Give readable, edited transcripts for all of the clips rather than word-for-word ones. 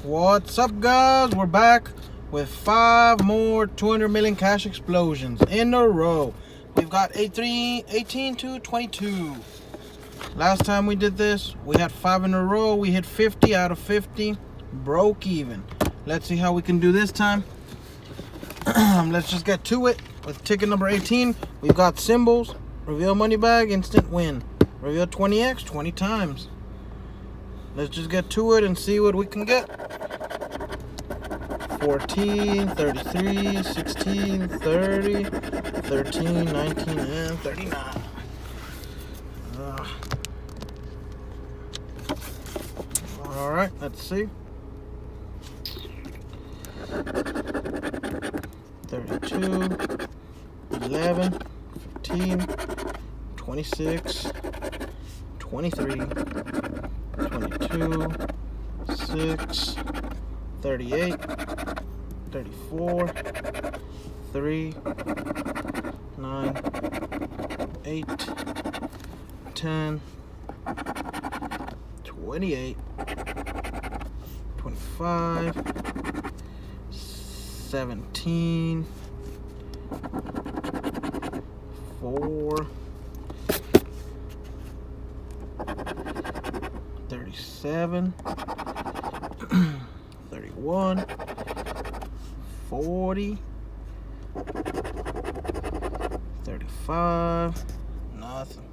What's up, guys? We're back with 5 more 200 million cash explosions in a row. We've got 18 to 22. Last time we did this, we had 5 in a row. We hit 50 out of 50. Broke even. Let's see how we can do this time. Let's just get to it. With ticket number 18, we've got symbols, reveal money bag, instant win. Reveal 20x 20 times. Let's just get to it and see what we can get. 14, 33, 16, 30, 13, 19, and 39. Alright, let's see. 32, 11, 15, 26, 23, 22, 6, 38, 34, 3, 9, 8, 10, 28, 25, 17, 4, 37, 31, 40, 35, nothing,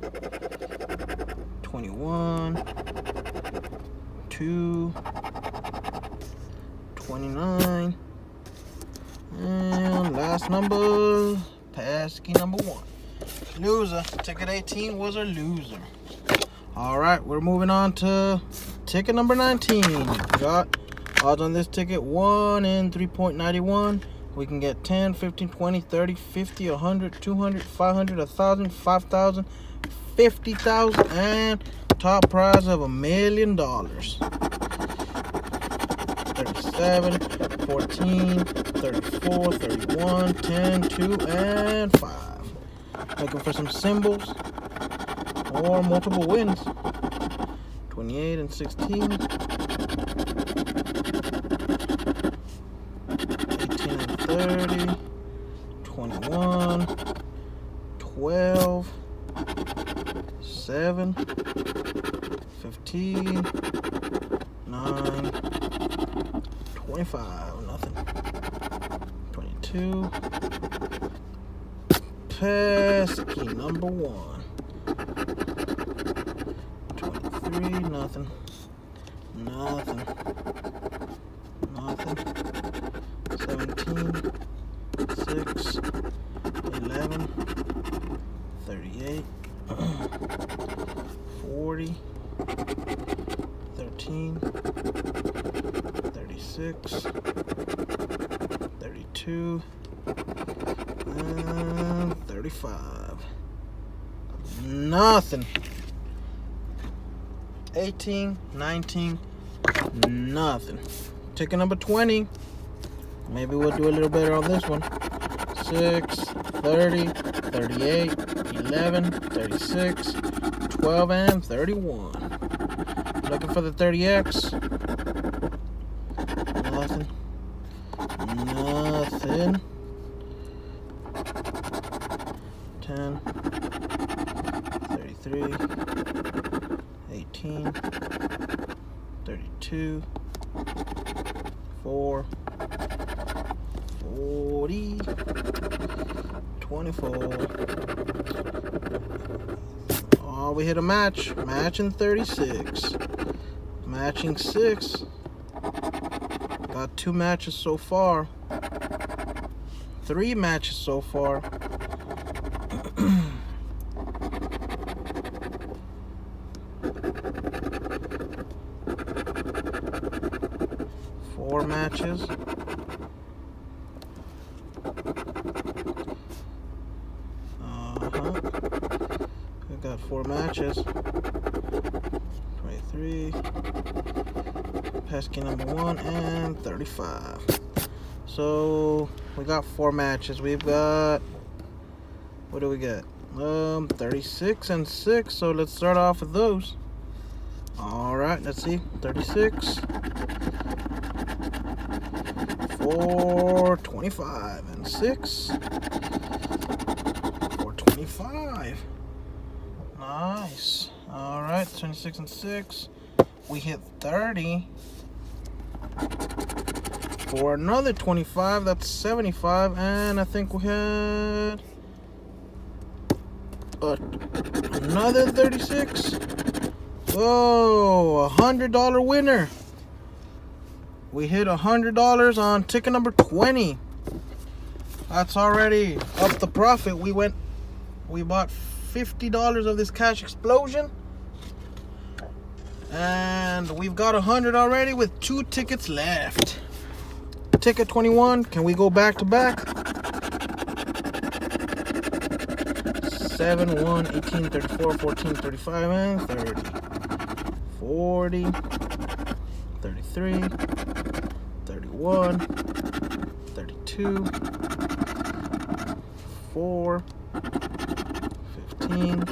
21, 2, 29, and last number, pesky number 1. Loser. Ticket 18 was a loser. Alright, we're moving on to ticket number 19. We got odds on this ticket 1 in 3.91. We can get 10, 15, 20, 30, 50, 100, 200, 500, 1,000, 5,000, 50,000, and top prize of $1 million. 37, 14, 34, 31, 10, 2, and 5. Looking for some symbols or multiple wins. 28 and 16. 18 and 30. 21. 12. 7. 15. 9. 25. Nothing. 22. Pesky number 1. 23, nothing. Nothing. Nothing. 17, 6, 11, 38, 40, 13, 36, 32, and 35. Nothing. 18, 19, nothing. Ticket number 20. Maybe we'll do a little better on this one. 6, 30, 38, 11, 36, 12, and 31. Looking for the 30x. Nothing. Nothing. 10, 33, 18, 32, 4, 40, 24. Oh, we hit a match. Matching 36. Matching 6. Got 2 matches so far. 3 matches so far. 4 matches. We got 4 matches. 23. Pesky number 1 and 35. So we got 4 matches. We've got, what do we get? 36 and 6. So let's start off with those. All right, let's see. 36. 425 and 6. 425. Nice. All right, 26 and 6. We hit 30 for another 25. That's 75, and I think we had another 36. Oh, $100 winner. We hit $100 on ticket number 20. That's already up the profit. We bought $50 of this cash explosion, and we've got 100 already with 2 tickets left. Ticket 21. Can we go back to back? 7, 1, 18, 34, 14, 35, and 30. 40, 33, 31, 32, 4, 15,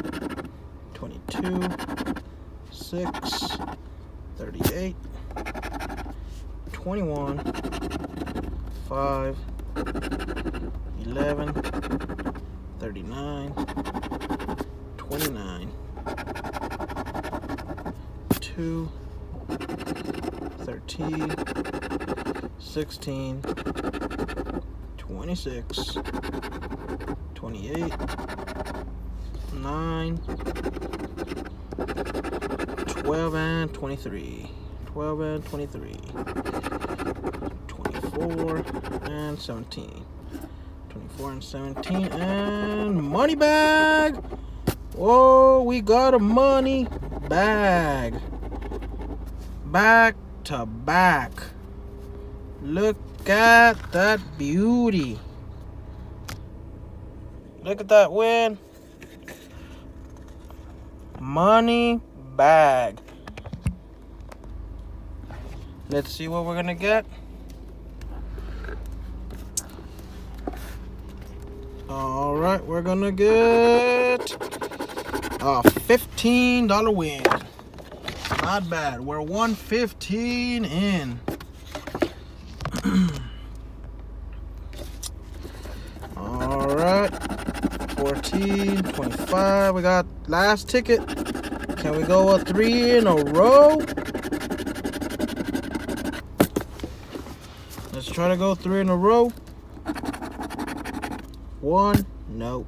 22, 6, 38, 21, 5, 11, 39, 29, 2, 13, 16, 26, 28, 9, 12 and 23, 12 and 23, 24 and 17, 24 and 17, and money bag. Whoa, we got a money bag. Back to back. Look at that beauty. Look at that win. Money bag. Let's see what we're gonna get. All right, we're gonna get a $15 win. Not bad. We're 115 in. All right, 14, 25. We got last ticket. Can we go a 3 in a row? Let's try to go 3 in a row. 1, no.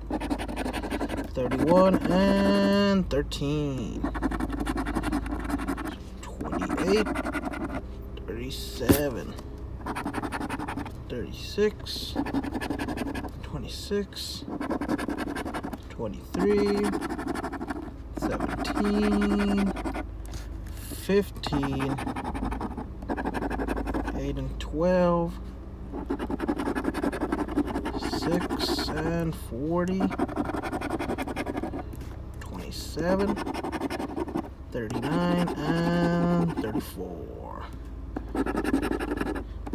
31 and 13. 28, 37, 36, 26, 23, 17, 15, 8 and 12, 6 and 40, 27, 39 and 34,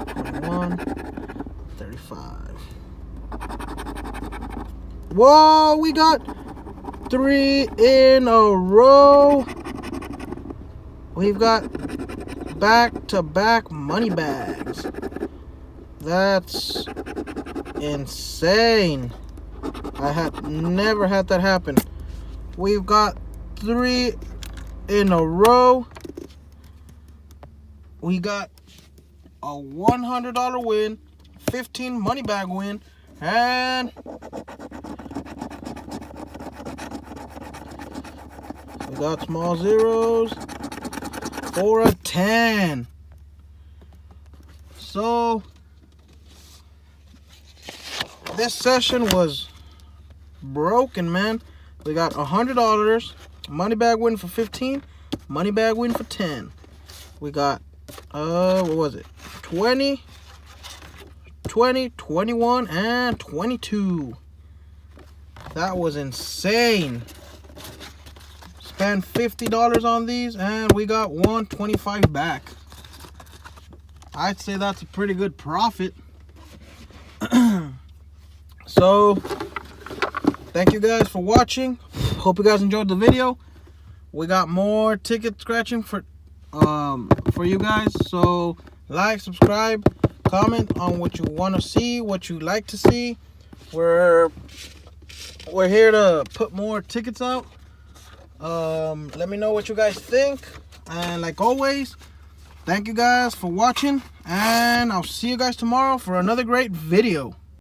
21, 35. Whoa, we got 3 in a row. We've got back-to-back money bags. That's insane. I had never had that happen. We've got 3 in a row. We got a $100 win, 15 money bag win, and we got small zeros for a 10. So this session was broken, man. We got $100, money bag win for 15, money bag win for 10. We got what was it? 20, 21, and 22. That was insane. Spent $50 on these, and we got $125 back. I'd say that's a pretty good profit. So, thank you guys for watching. Hope you guys enjoyed the video. We got more ticket scratching for you guys. So, like, subscribe, Comment on what you want to see, what you like to see. We're here to put more tickets out. Let me know what you guys think. And like always, thank you guys for watching. And I'll see you guys tomorrow for another great video.